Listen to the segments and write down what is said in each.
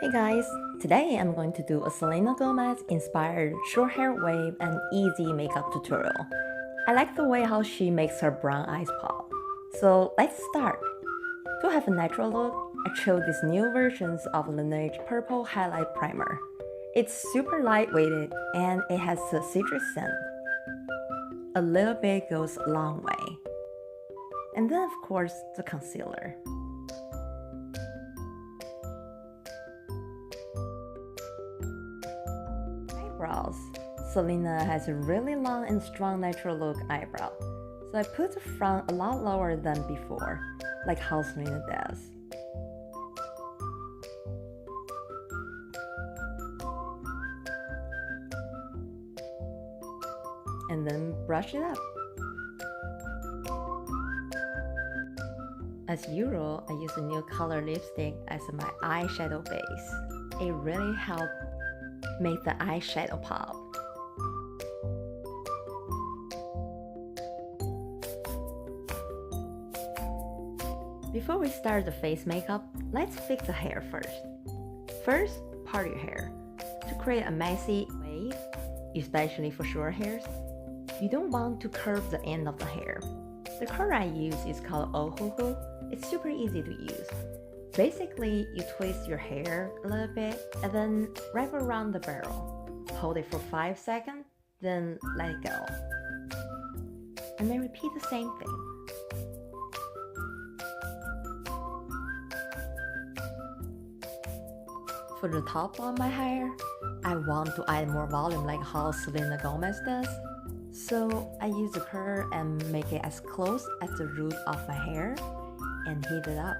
Hey guys, today I'm going to do a Selena Gomez inspired short hair wave and easy makeup tutorial. I like the way how she makes her brown eyes pop. So let's start. To have a natural look, I chose these new versions of Laneige Purple Highlight Primer. It's super lightweighted and it has a citrus scent. A little bit goes a long way. And then of course the concealer. Eyebrows. Selena has a really long and strong natural look eyebrow, so I put the front a lot lower than before, like how Selena does. And then brush it up. As usual, I use a new color lipstick as my eyeshadow base. It really helps make the eyeshadow pop. Before we start the face makeup, let's fix the hair first. First, part your hair. To create a messy wave, especially for short hairs, you don't want to curve the end of the hair. The curl I use is called Ohuhu. It's super easy to use. Basically, you twist your hair a little bit and then wrap around the barrel. Hold it for 5 seconds, then let it go. And then repeat the same thing. For the top of my hair, I want to add more volume like how Selena Gomez does. So I use the curl and make it as close as the root of my hair and heat it up.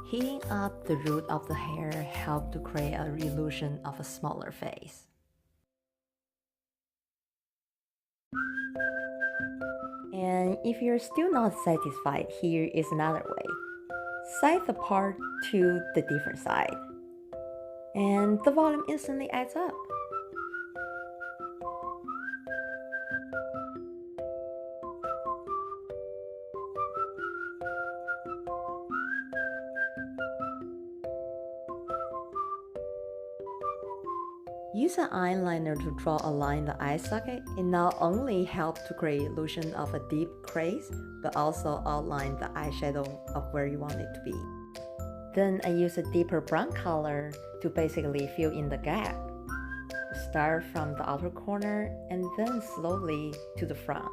Heating up the root of the hair helps to create an illusion of a smaller face. And if you're still not satisfied, here is another way. Side the part to the different side, and the volume instantly adds up. Use an eyeliner to draw a line in the eye socket. It not only helps to create illusion of a deep crease, but also outline the eyeshadow of where you want it to be. Then I use a deeper brown color to basically fill in the gap. Start from the outer corner and then slowly to the front.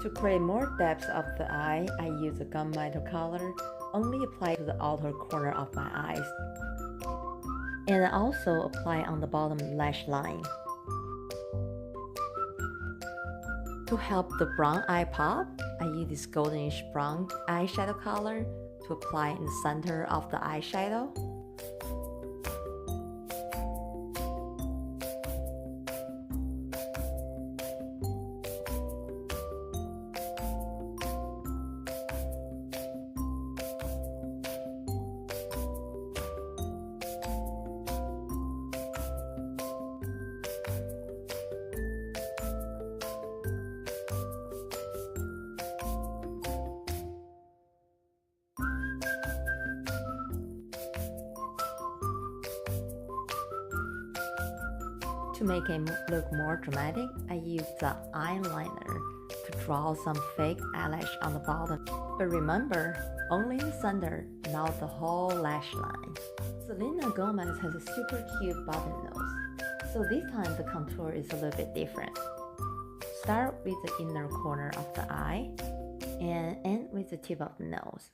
To create more depth of the eye, I use a gunmetal color, only apply to the outer corner of my eyes. And I also apply on the bottom lash line. To help the brown eye pop, I use this goldenish brown eyeshadow color to apply in the center of the eyeshadow. To make it look more dramatic, I use the eyeliner to draw some fake eyelash on the bottom. But remember, only the center, not the whole lash line. Selena Gomez has a super cute button nose, so this time the contour is a little bit different. Start with the inner corner of the eye and end with the tip of the nose.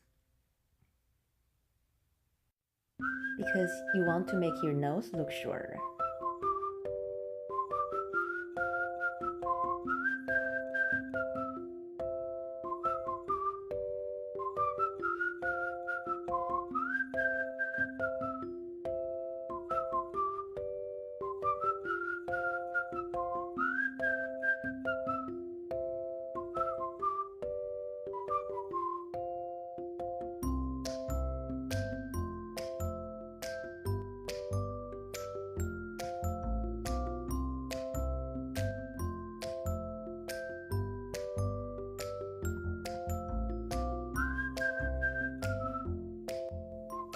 Because you want to make your nose look shorter.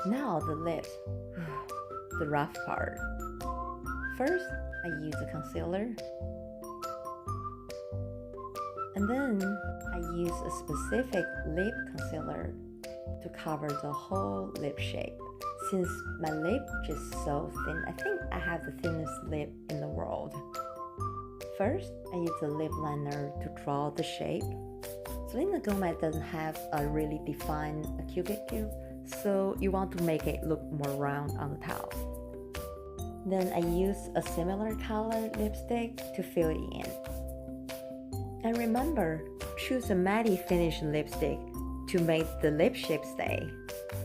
Now the lips, the rough part. First, I use a concealer, and then I use a specific lip concealer to cover the whole lip shape. Since my lip is so thin, I think I have the thinnest lip in the world. First, I use a lip liner to draw the shape. Selena Gomez doesn't have a really defined cupid cube, so you want to make it look more round on the top. Then I use a similar color lipstick to fill it in. And remember, choose a matte finish lipstick to make the lip shape stay.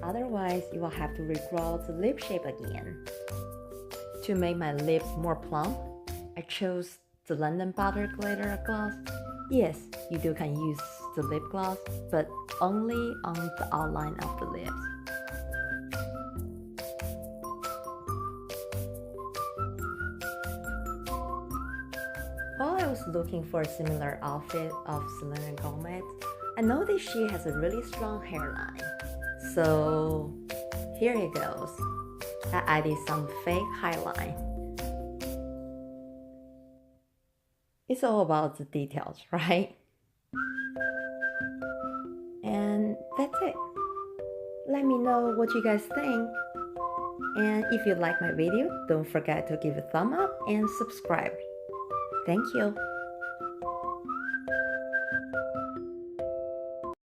Otherwise, you will have to redraw the lip shape again. To make my lips more plump, I chose the London Butter Glitter Gloss. Yes, you can use the lip gloss, but only on the outline of the lips. While I was looking for a similar outfit of Selena Gomez, I noticed she has a really strong hairline. So here it goes. I added some fake highlight. It's all about the details, right? And that's it. Let me know what you guys think. And if you like my video, don't forget to give a thumb up and subscribe. Thank you.